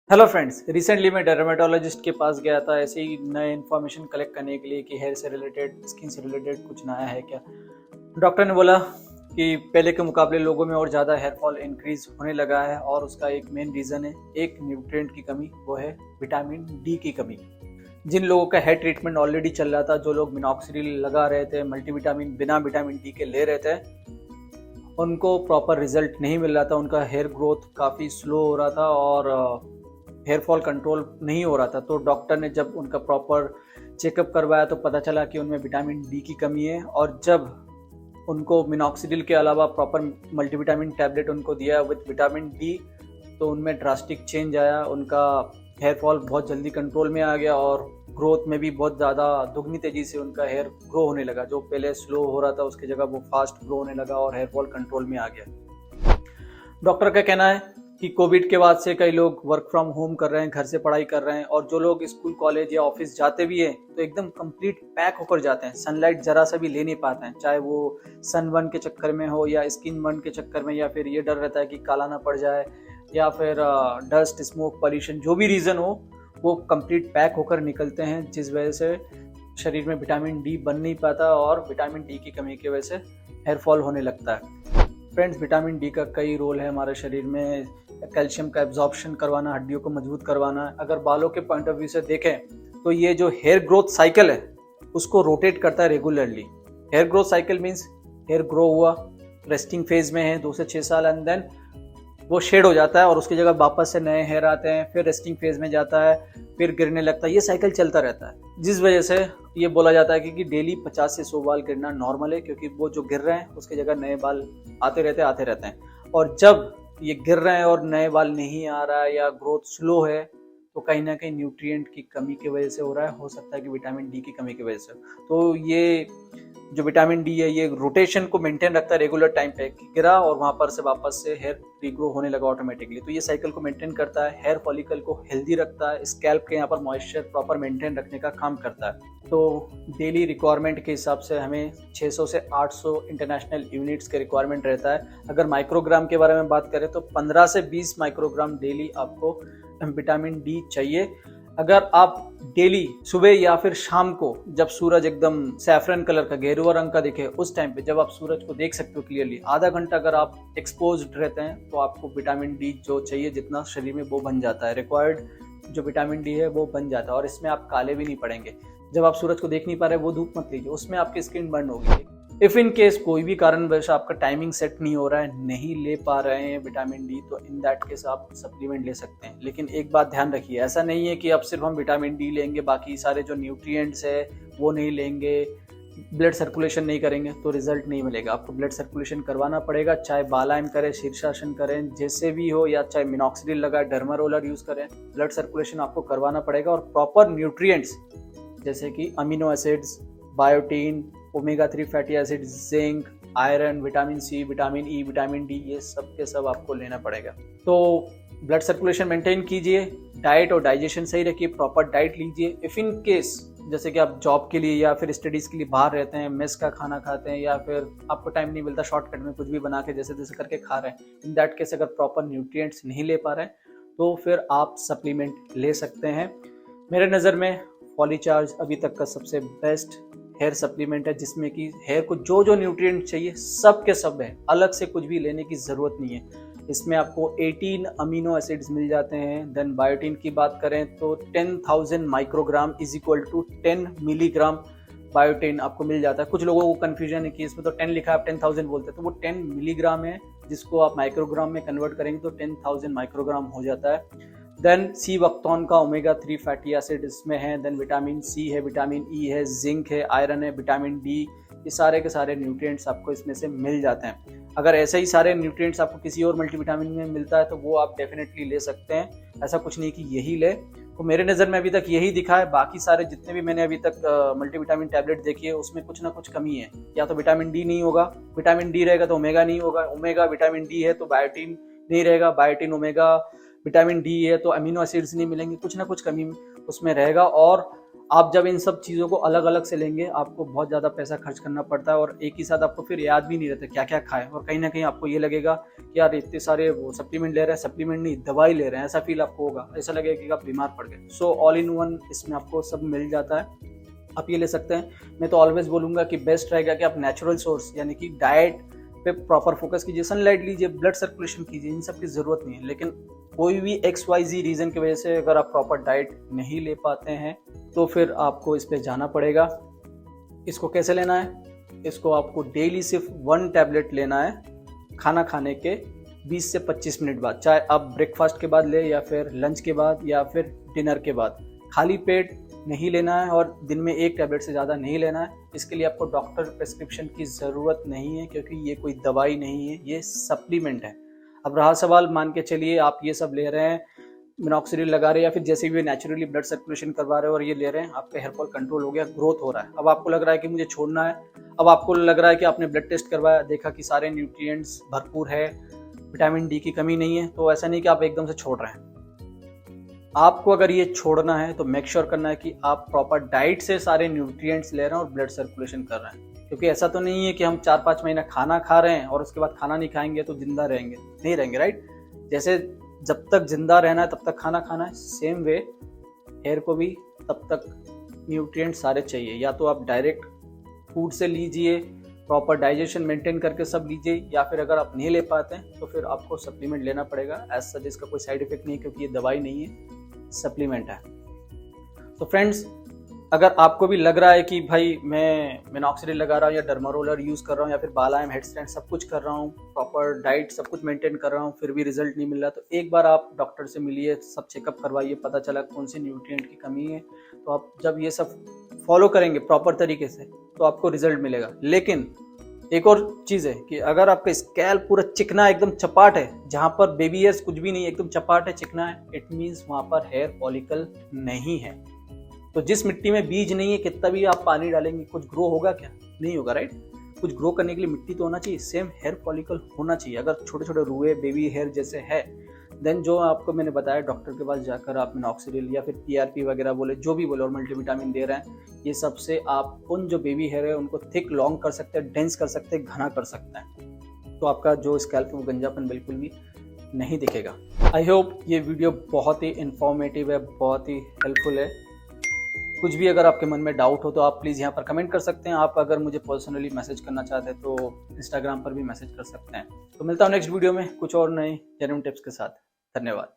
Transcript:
Hello friends, recently मैं dermatologist के पास गया था ऐसे ही नए इन्फॉर्मेशन कलेक्ट करने के लिए कि हेयर से रिलेटेड, स्किन से रिलेटेड कुछ नया है क्या। डॉक्टर ने बोला कि पहले के मुकाबले लोगों में और ज़्यादा हेयर फॉल इंक्रीज होने लगा है और उसका एक मेन रीज़न है एक न्यूट्रिएंट की कमी, वो है विटामिन डी की कमी। जिन लोगों का हेयर ट्रीटमेंट ऑलरेडी चल रहा था, जो लोग मिनॉक्सिडिल लगा रहे थे, मल्टीविटामिन बिना विटामिन डी के ले रहे थे, उनको प्रॉपर रिजल्ट नहीं मिल रहा था। उनका हेयर ग्रोथ काफ़ी स्लो हो रहा था और हेयर फॉल कंट्रोल नहीं हो रहा था। तो डॉक्टर ने जब उनका प्रॉपर चेकअप करवाया तो पता चला कि उनमें विटामिन डी की कमी है। और जब उनको मिनॉक्सिडिल के अलावा प्रॉपर मल्टीविटामिन टैबलेट उनको दिया विद विटामिन डी, तो उनमें ड्रास्टिक चेंज आया। उनका हेयर फॉल बहुत जल्दी कंट्रोल में आ गया और ग्रोथ में भी बहुत ज़्यादा दुगनी तेज़ी से उनका हेयर ग्रो होने लगा। जो पहले स्लो हो रहा था उसकी जगह वो फास्ट ग्रो होने लगा और हेयर फॉल कंट्रोल में आ गया। डॉक्टर का कहना है कि कोविड के बाद से कई लोग वर्क फ्रॉम होम कर रहे हैं, घर से पढ़ाई कर रहे हैं, और जो लोग स्कूल कॉलेज या ऑफिस जाते भी हैं तो एकदम कंप्लीट पैक होकर जाते हैं। सनलाइट जरा सा भी ले नहीं पाते हैं, चाहे वो सनबर्न के चक्कर में हो या स्किन बर्न के चक्कर में, या फिर ये डर रहता है कि काला ना पड़ जाए, या फिर डस्ट, स्मोक, पॉल्यूशन, जो भी रीज़न हो, वो कंप्लीट पैक होकर निकलते हैं, जिस वजह से शरीर में विटामिन डी बन नहीं पाता और विटामिन डी की कमी की वजह से हेयर फॉल होने लगता है। फ्रेंड्स, विटामिन डी का कई रोल है हमारे शरीर में। कैल्शियम का एब्जॉर्प्शन करवाना, हड्डियों को मजबूत करवाना। अगर बालों के पॉइंट ऑफ व्यू से देखें तो ये जो हेयर ग्रोथ साइकिल है उसको रोटेट करता है regularly. Hair growth cycle means hair grow हुआ, रेस्टिंग फेज में है 2 से 6 साल, एंड देन वो शेड हो जाता है और उसकी जगह वापस से नए हेयर आते हैं, फिर रेस्टिंग फेज में जाता है, फिर गिरने लगता है। ये साइकिल चलता रहता है, जिस वजह से ये बोला जाता है कि डेली 50 से 100 बाल गिरना नॉर्मल है, क्योंकि वो जो गिर रहे हैं उसकी जगह नए बाल आते रहते हैं। और जब ये गिर रहे हैं और नए बाल नहीं आ रहा है या ग्रोथ स्लो है, तो कहीं ना कहीं न्यूट्रिएंट की कमी की वजह से हो रहा है। हो सकता है कि विटामिन डी की कमी की वजह से। तो ये जो विटामिन डी है ये रोटेशन को मेंटेन रखता है रेगुलर टाइम पे, गिरा और वहां पर से वापस से हेयर रीग्रो होने लगा ऑटोमेटिकली। तो ये साइकिल को मेंटेन करता है, हेयर फॉलिकल को हेल्दी रखता है, स्कैल्प के यहाँ पर मॉइस्चर प्रॉपर मेंटेन रखने का काम करता है। तो डेली रिक्वायरमेंट के हिसाब से हमें 600 से 800 इंटरनेशनल यूनिट्स के रिक्वायरमेंट रहता है। अगर माइक्रोग्राम के बारे में बात करें तो 15 से 20 माइक्रोग्राम डेली आपको विटामिन डी चाहिए। अगर आप डेली सुबह या फिर शाम को, जब सूरज एकदम सैफरन कलर का, गेरुआ रंग का दिखे, उस टाइम पे जब आप सूरज को देख सकते हो क्लियरली, आधा घंटा अगर आप एक्सपोज्ड रहते हैं तो आपको विटामिन डी जो चाहिए जितना शरीर में वो बन जाता है। रिक्वायर्ड जो विटामिन डी है वो बन जाता है और इसमें आप काले भी नहीं पड़ेंगे। जब आप सूरज को देख नहीं पा रहे वो धूप मत लीजिए, उसमें आपकी स्किन बर्न होगी। इफ इन केस कोई भी कारणवश आपका टाइमिंग सेट नहीं हो रहा है, नहीं ले पा रहे हैं विटामिन डी, तो इन दैट केस आप सप्लीमेंट ले सकते हैं। लेकिन एक बात ध्यान रखिए, ऐसा नहीं है कि अब सिर्फ हम विटामिन डी लेंगे, बाकी सारे जो न्यूट्रिएंट्स है वो नहीं लेंगे, ब्लड सर्कुलेशन नहीं करेंगे तो रिजल्ट नहीं मिलेगा। आपको ब्लड सर्कुलेशन करवाना पड़ेगा, चाहे बालायम करें, शीर्षासन करें, जैसे भी हो, या चाहे मिनॉक्सिडिल लगाए, डर्मारोलर यूज करें, ब्लड सर्कुलेशन आपको करवाना पड़ेगा। और प्रॉपर न्यूट्रिएंट्स जैसे कि amino acids, biotin, omega 3 fatty acid, zinc, iron, vitamin C, vitamin E, vitamin D, ये सब के सब आपको लेना पड़ेगा। तो ब्लड सर्कुलेशन मेंटेन कीजिए, डाइट और डाइजेशन सही रखिए, प्रॉपर डाइट लीजिए। इफ इन केस जैसे कि आप जॉब के लिए या फिर स्टडीज़ के लिए बाहर रहते हैं, मेस का खाना खाते हैं, या फिर आपको टाइम नहीं मिलता, शॉर्टकट में कुछ भी बना के जैसे तैसे करके खा रहे हैं, इन दैट केस अगर प्रॉपर न्यूट्रिएंट्स नहीं ले पा रहे हैं तो फिर आप सप्लीमेंट ले सकते हैं। मेरे नज़र में पॉलीचार्ज अभी तक का सबसे बेस्ट हेयर सप्लीमेंट है, जिसमें कि हेयर को जो जो न्यूट्रिएंट चाहिए सब के सब है, अलग से कुछ भी लेने की ज़रूरत नहीं है। इसमें आपको 18 अमीनो एसिड्स मिल जाते हैं। देन बायोटीन की बात करें तो 10,000 microgram is equal to 10 milligram biotin आपको मिल जाता है। कुछ लोगों को कन्फ्यूजन है कि इसमें तो 10 लिखा है, आप 10,000 बोलते हैं, तो वो 10 मिलीग्राम है, जिसको आप माइक्रोग्राम में कन्वर्ट करेंगे तो 10,000 माइक्रोग्राम हो जाता है। देन सी वक्तौन का ओमेगा 3 फैटी एसिड इसमें है, देन विटामिन सी है, विटामिन ई है, जिंक है, आयरन है, विटामिन डी, ये सारे के सारे न्यूट्रिएंट्स आपको इसमें से मिल जाते हैं। अगर ऐसे ही सारे न्यूट्रिएंट्स आपको किसी और मल्टीविटामिन में मिलता है तो वो आप डेफिनेटली ले सकते हैं, ऐसा कुछ नहीं कि यही ले। तो मेरे नज़र में अभी तक यही दिखा है। बाकी सारे जितने भी मैंने अभी तक मल्टीविटामिन टैबलेट देखी है उसमें कुछ ना कुछ कमी है। या तो विटामिन डी नहीं होगा, विटामिन डी रहेगा तो ओमेगा नहीं होगा, ओमेगा विटामिन डी है तो बायोटीन नहीं रहेगा, बायोटीन ओमेगा विटामिन डी है तो अमीनो एसिड्स नहीं मिलेंगे, कुछ ना कुछ कमी उसमें रहेगा। और आप जब इन सब चीज़ों को अलग अलग से लेंगे आपको बहुत ज़्यादा पैसा खर्च करना पड़ता है और एक ही साथ आपको फिर याद भी नहीं रहता क्या क्या खाएं, और कहीं ना कहीं आपको ये लगेगा कि यार इतने सारे वो सप्लीमेंट ले रहे हैं, सप्लीमेंट नहीं दवाई ले रहे हैं, ऐसा फील आपको होगा, ऐसा लगेगा कि आप बीमार पड़ गए। सो ऑल इन वन इसमें आपको सब मिल जाता है, आप ये ले सकते हैं। मैं तो ऑलवेज बोलूँगा कि बेस्ट रहेगा कि आप नेचुरल सोर्स यानी कि डाइट पे प्रॉपर फोकस कीजिए, सनलाइट लीजिए, ब्लड सर्कुलेशन कीजिए, इन सब की ज़रूरत नहीं है। लेकिन कोई भी XYZ रीज़न की वजह से अगर आप प्रॉपर डाइट नहीं ले पाते हैं तो फिर आपको इस पे जाना पड़ेगा। इसको कैसे लेना है? इसको आपको डेली सिर्फ 1 टैबलेट लेना है खाना खाने के 20 से 25 मिनट बाद, चाहे आप ब्रेकफास्ट के बाद ले या फिर लंच के बाद या फिर डिनर के बाद। खाली पेट नहीं लेना है और दिन में 1 टैबलेट से ज़्यादा नहीं लेना है। इसके लिए आपको डॉक्टर प्रेस्क्रिप्शन की ज़रूरत नहीं है क्योंकि ये कोई दवाई नहीं है, ये सप्लीमेंट है। अब रहा सवाल, मान के चलिए आप ये सब ले रहे हैं, मिनॉक्सिडिल लगा रहे हैं या फिर जैसे भी नेचुरली ब्लड सर्कुलेशन करवा रहे हो और ये ले रहे हैं, आपका हेयर फॉल कंट्रोल हो गया, ग्रोथ हो रहा है। अब आपको लग रहा है कि मुझे छोड़ना है, अब आपको लग रहा है कि आपने ब्लड टेस्ट करवाया, देखा कि सारे न्यूट्रिएंट्स भरपूर है, विटामिन डी की कमी नहीं है, तो ऐसा नहीं कि आप एकदम से छोड़ रहे हैं। आपको अगर ये छोड़ना है तो मेक श्योर करना है कि आप प्रॉपर डाइट से सारे न्यूट्रिएंट्स ले रहे हैं और ब्लड सर्कुलेशन कर रहे हैं। क्योंकि ऐसा तो नहीं है कि हम 4-5 महीना खाना खा रहे हैं और उसके बाद खाना नहीं खाएंगे तो जिंदा रहेंगे, नहीं रहेंगे, राइट। जैसे जब तक जिंदा रहना है तब तक खाना खाना है, सेम वे हेयर को भी तब तक न्यूट्रिएंट सारे चाहिए। या तो आप डायरेक्ट फूड से लीजिए, प्रॉपर डाइजेशन मेंटेन करके सब लीजिए, या फिर अगर आप नहीं ले पाते हैं तो फिर आपको सप्लीमेंट लेना पड़ेगा। एज सच इसका कोई साइड इफेक्ट नहीं है क्योंकि ये दवाई नहीं है, सप्लीमेंट है। तो फ्रेंड्स, अगर आपको भी लग रहा है कि भाई मैं मिनॉक्सिडिल लगा रहा हूँ या डर्मारोलर यूज़ कर रहा हूँ या फिर बालायम, हेड स्ट्रैंड सब कुछ कर रहा हूँ, प्रॉपर डाइट सब कुछ मेंटेन कर रहा हूँ, फिर भी रिजल्ट नहीं मिल रहा, तो एक बार आप डॉक्टर से मिलिए, सब चेकअप करवाइए, पता चला कौन से न्यूट्रिएंट की कमी है। तो आप जब ये सब फॉलो करेंगे प्रॉपर तरीके से तो आपको रिजल्ट मिलेगा। लेकिन एक और चीज़ है कि अगर आपका स्कैल्प पूरा चिकना एकदम चपाट है, जहाँ पर बेबी हेयर्स कुछ भी नहीं है, एकदम चपाट है, चिकना है, इट मीन्स वहाँ पर हेयर फॉलिकल नहीं है। तो जिस मिट्टी में बीज नहीं है, कितना भी आप पानी डालेंगे कुछ ग्रो होगा क्या? नहीं होगा, राइट। कुछ ग्रो करने के लिए मिट्टी तो होना चाहिए, सेम हेयर फॉलिकल होना चाहिए। अगर छोटे छोटे रुए बेबी हेयर जैसे है, देन जो आपको मैंने बताया डॉक्टर के पास जाकर आप मिनॉक्सिडिल या फिर PRP वगैरह बोले, जो भी बोले, और मल्टीविटामिन दे रहे हैं, ये सबसे आप उन जो बेबी हेयर है उनको थिक लॉन्ग कर सकते हैं, डेंस कर सकते हैं, घना कर सकते हैं। तो आपका जो स्कैल्प है वो गंजापन बिल्कुल भी नहीं दिखेगा। आई होप ये वीडियो बहुत ही इंफॉर्मेटिव है, बहुत ही हेल्पफुल है। कुछ भी अगर आपके मन में डाउट हो तो आप प्लीज़ यहाँ पर कमेंट कर सकते हैं। आप अगर मुझे पर्सनली मैसेज करना चाहते हैं तो इंस्टाग्राम पर भी मैसेज कर सकते हैं। तो मिलता हूँ नेक्स्ट वीडियो में कुछ और नए जेन्युइन टिप्स के साथ। धन्यवाद।